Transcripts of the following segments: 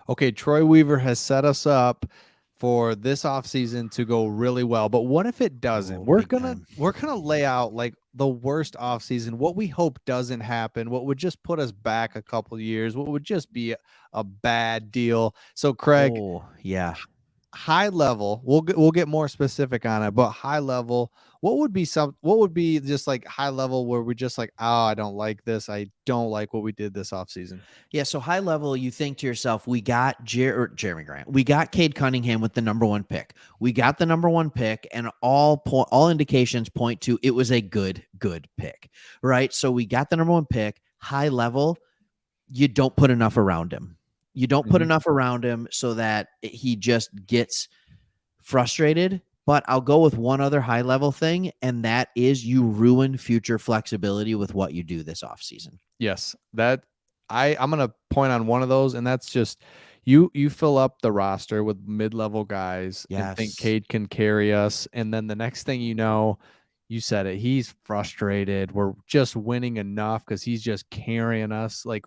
okay, Troy Weaver has set us up for this offseason to go really well. But what if it doesn't? Oh, We're big gonna time. we're gonna lay out like the worst offseason, what we hope doesn't happen, what would just put us back a couple years, what would just be a bad deal. So Craig, Oh, yeah. high level, we'll get more specific on it, but high level, what would be just like high level where we just like, oh, I don't like this. I don't like what we did this offseason. Yeah, so high level, you think to yourself, we got Jeremy Grant, we got Cade Cunningham with the number one pick. We got the number one pick, and all indications point to it was a good pick, right? So we got the number one pick. High level, you don't put enough around him. You don't put Mhm. enough around him so that he just gets frustrated. But I'll go with one other high level thing, and that is you ruin future flexibility with what you do this offseason. Yes, that I'm gonna point on one of those, and that's just you fill up the roster with mid-level guys and think Yes. Cade can carry us, and then the next thing you know, you said it, he's frustrated. We're just winning enough because he's just carrying us, like,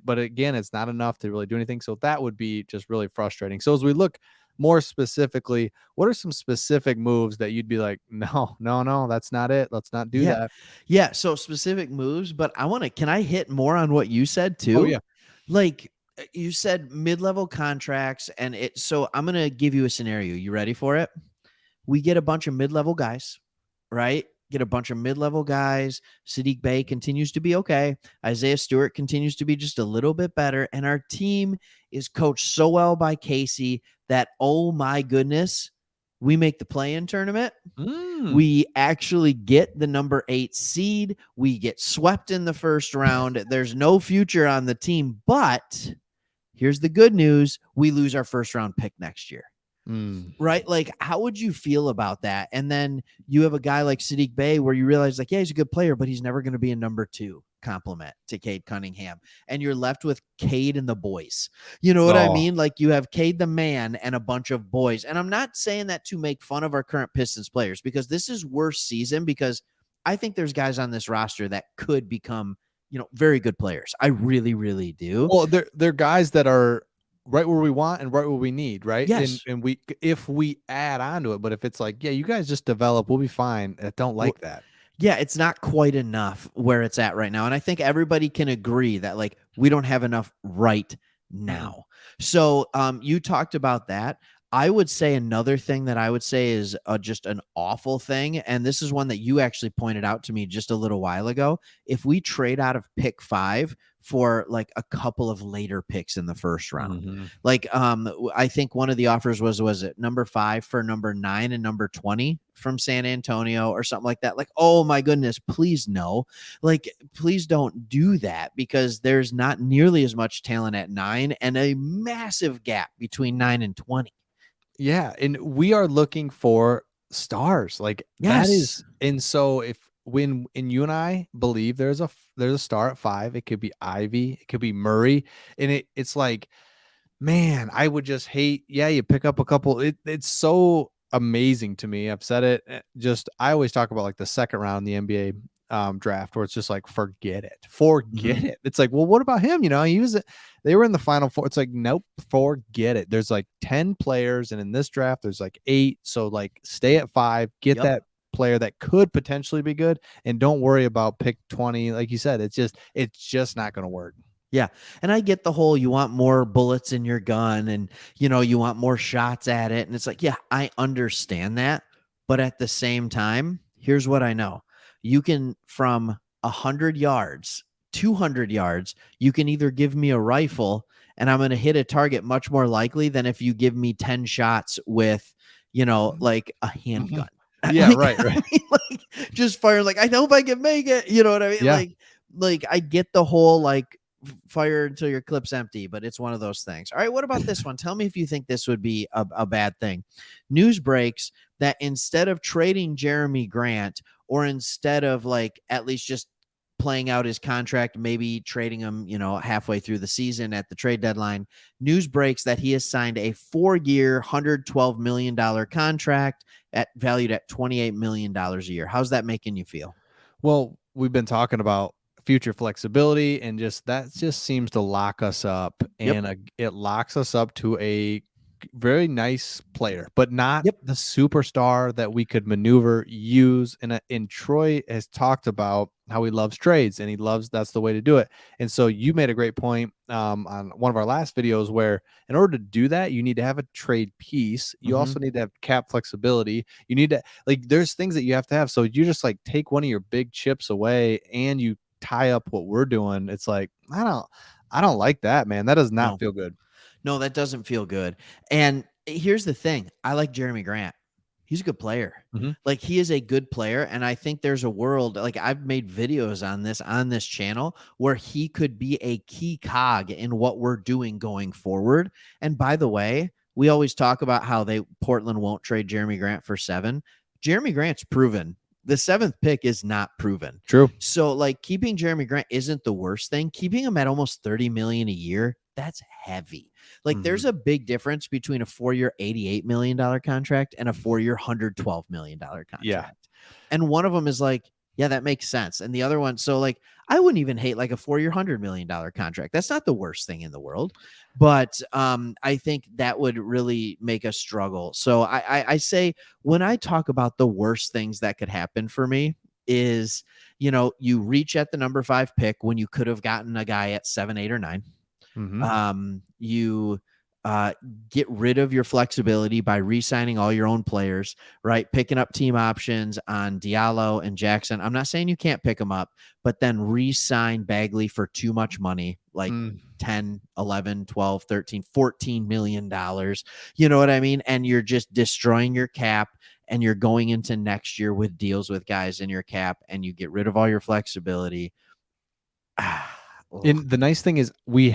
but again, it's not enough to really do anything. So that would be just really frustrating. So as we look more specifically, what are some specific moves that you'd be like, no, no, no, that's not it. Let's not do Yeah. that. Yeah. So specific moves, but can I hit more on what you said Oh too? yeah. Like you said mid level contracts, so I'm going to give you a scenario. You ready for it? We get a bunch of mid level guys, right? Get a bunch of mid level guys. Sadiq Bey continues to be okay. Isaiah Stewart continues to be just a little bit better. And our team is coached so well by Casey that, oh my goodness, we make the play in tournament. Mm. We actually get the number 8 seed. We get swept in the first round. There's no future on the team, but here's the good news. We lose our first round pick next year. Mm. Right? Like, how would you feel about that? And then you have a guy like Sadiq Bey where you realize, like, yeah, he's a good player, but he's never going to be a number 2 compliment to Cade Cunningham. And you're left with Cade and the boys. You know what I Oh, mean? Like, you have Cade the man and a bunch of boys. And I'm not saying that to make fun of our current Pistons players, because this is worst season, because I think there's guys on this roster that could become, very good players. I really, really do. well, they're guys that are right where we want and right where we need, right? And Yes. and we if we add on to it, but if it's like, yeah, you guys just develop, we'll be fine. I don't like that. Yeah, it's not quite enough where it's at right now. And I think everybody can agree that, like, we don't have enough right Mm-mm. now. So you talked about that. I would say another thing that I would say is just an awful thing. And this is one that you actually pointed out to me just a little while ago. If we trade out of pick 5 for like a couple of later picks in the first round, Mhm. like I think one of the offers was it number 5 for number 9 and number 20 from San Antonio or something like that. Like, oh my goodness, please no. Like, please don't do that, because there's not nearly as much talent at 9 and a massive gap between 9 and 20. Yeah, and we are looking for stars. Like that Yes. is, and so if when and you and I believe there's a star at 5, it could be Ivy, it could be Murray, and it's like, man, I would just hate, yeah, you pick up a couple, it's so amazing to me. I've said it, just I always talk about like the second round in the NBA draft where it's just like forget it. Mhm. Forget it. It's like, well, what about him? He was they were in the final four. It's like, nope, forget it. There's like 10 players, and in this draft, there's like 8. So like stay at 5, get Yep. that player that could potentially be good, and don't worry about pick 20. Like you said, it's just not gonna work. Yeah. And I get the whole you want more bullets in your gun and you want more shots at it. And it's like, yeah, I understand that. But at the same time, here's what I know. You can, from 100 yards, 200 yards, you can either give me a rifle and I'm going to hit a target much more likely than if you give me 10 shots with, like a Mhm. handgun. Yeah, Like, right, I right. mean, like, just fire, like, I hope I can make it. You know what I mean? Yeah. Like I get the whole, like, fire until your clip's empty, but it's one of those things. All right, what about this one? Tell me if you think this would be a bad thing. News breaks that instead of trading Jeremy Grant, or instead of, like, at least just playing out his contract, maybe trading him, halfway through the season at the trade deadline, news breaks that he has signed a 4-year, $112 million contract valued at $28 million a year. How's that making you feel? Well, we've been talking about future flexibility, and just that just seems to lock us up, Yep. and it locks us up to a very nice player, but not Yep. the superstar that we could maneuver, use. And Troy has talked about how he loves trades, and he loves that's the way to do it. And so you made a great point on one of our last videos where in order to do that, you need to have a trade piece. You Mhm. also need to have cap flexibility. You need to like there's things that you have to have. So you just like take one of your big chips away and you tie up what we're doing. It's like I don't like that, man. That does not No. feel good. No, that doesn't feel good. And here's the thing. I like Jeremy Grant. He's a good player. Mhm. Like he is a good player, and I think there's a world like I've made videos on this channel where he could be a key cog in what we're doing going forward. And by the way, we always talk about how Portland won't trade Jeremy Grant for 7. Jeremy Grant's proven. The 7th pick is not proven. True. So like keeping Jeremy Grant isn't the worst thing. Keeping him at almost 30 million a year, that's heavy. Like there's Mhm. a big difference between a 4-year $88 million contract and a 4-year $112 million Yeah. contract. And one of them is like, yeah, that makes sense. And the other one, so like I wouldn't even hate like a 4-year $100 million contract. That's not the worst thing in the world. But I think that would really make us struggle. So I say when I talk about the worst things that could happen for me is, you reach at the number 5 pick when you could have gotten a guy at 7, 8, or 9. Mhm. You get rid of your flexibility by re-signing all your own players, right? Picking up team options on Diallo and Jackson. I'm not saying you can't pick them up, but then re-sign Bagley for too much money, like Mm. 10, 11, 12, 13, $14 million. You know what I mean? And you're just destroying your cap, and you're going into next year with deals with guys in your cap, and you get rid of all your flexibility. And the nice thing is we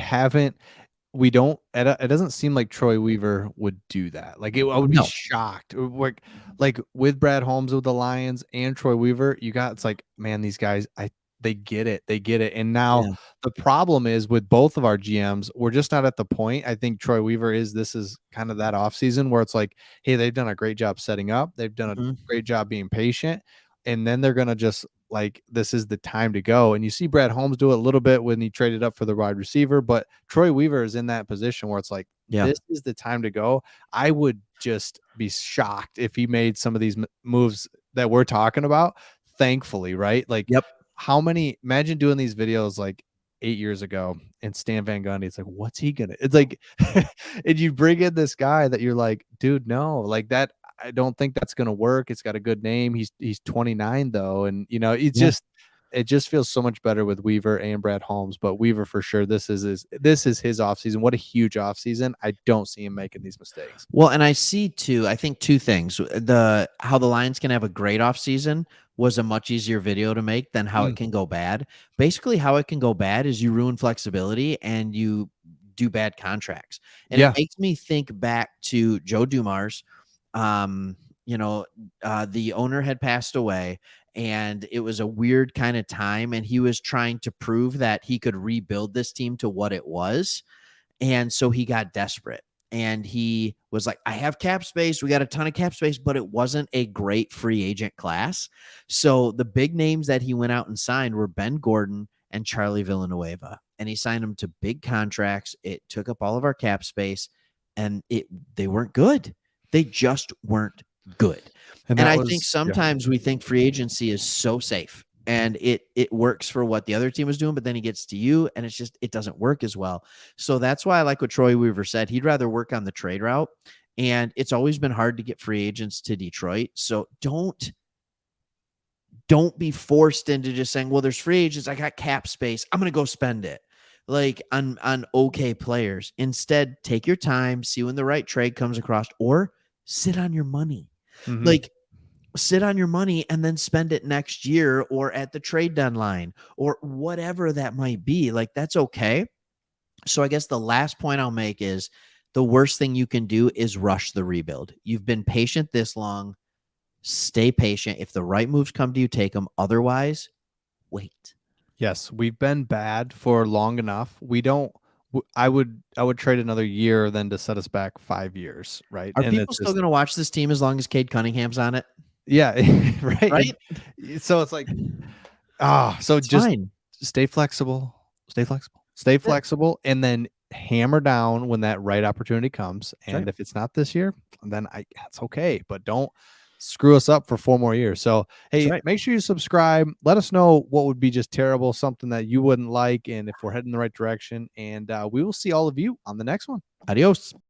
don't it doesn't seem like Troy Weaver would do that. Like I would be No. shocked. Like with Brad Holmes with the Lions and Troy Weaver, it's like, man, these guys, they get it. They get it. And now Yeah. the problem is with both of our GMs, we're just not at the point. I think Troy Weaver this is kind of that offseason where it's like, hey, they've done a great job setting up. They've done a Mhm. great job being patient. And then they're gonna just like this is the time to go. And you see Brad Holmes do it a little bit when he traded up for the wide receiver, but Troy Weaver is in that position where it's like Yeah. this is the time to go. I would just be shocked if he made some of these moves that we're talking about. Thankfully, right? Like Yep. how many imagine doing these videos like 8 years ago and Stan Van Gundy, it's like, what's he gonna? It's like, and you bring in this guy that you're like, dude, no, like that. I don't think that's gonna work. It's got a good name. He's 29 though, and Yeah. it just feels so much better with Weaver and Brad Holmes. But Weaver for sure, this is his offseason. What a huge offseason. I don't see him making these mistakes. Well, and I think two things. How the Lions can have a great offseason was a much easier video to make than how it Mm, can go bad. Basically, how it can go bad is you ruin flexibility and you do bad contracts. And it yeah. makes me think back to Joe Dumars. Um, the owner had passed away, and it was a weird kind of time, and he was trying to prove that he could rebuild this team to what it was. And so he got desperate, and he was like, I have cap space. We got a ton of cap space, but it wasn't a great free agent class. So the big names that he went out and signed were Ben Gordon and Charlie Villanueva. And he signed them to big contracts. It took up all of our cap space, and they weren't good. They just weren't good. And And that I think was yeah. sometimes we think free agency is so safe, and it works for what the other team was doing, but then he gets to you and it doesn't work as well. So that's why I like what Troy Weaver said. He'd rather work on the trade route. And it's always been hard to get free agents to Detroit. So don't be forced into just saying, well, there's free agents. I got cap space. I'm gonna go spend it like on okay players. Instead, take your time, see when the right trade comes across, or sit on your money. Mhm. Like sit on your money and then spend it next year or at the trade deadline or whatever that might be. Like that's okay. So I guess the last point I'll make is the worst thing you can do is rush the rebuild. You've been patient this long. Stay patient. If the right moves come to you, take them. Otherwise, wait. Yes, we've been bad for long enough. We don't. I would trade another year than to set us back 5 years, right? Are And people it's still just going to watch this team as long as Cade Cunningham's on it? yeah, right. And Right? so it's like so It's just fine. stay flexible, stay flexible, stay flexible, and then hammer down when that right opportunity comes. And right. if it's not this year, then that's okay. But don't screw us up for 4 more years. So, That's hey, right. make sure you subscribe. Let us know what would be just terrible, something that you wouldn't like, and if we're heading in the right direction. And we will see all of you on the next one. Adios.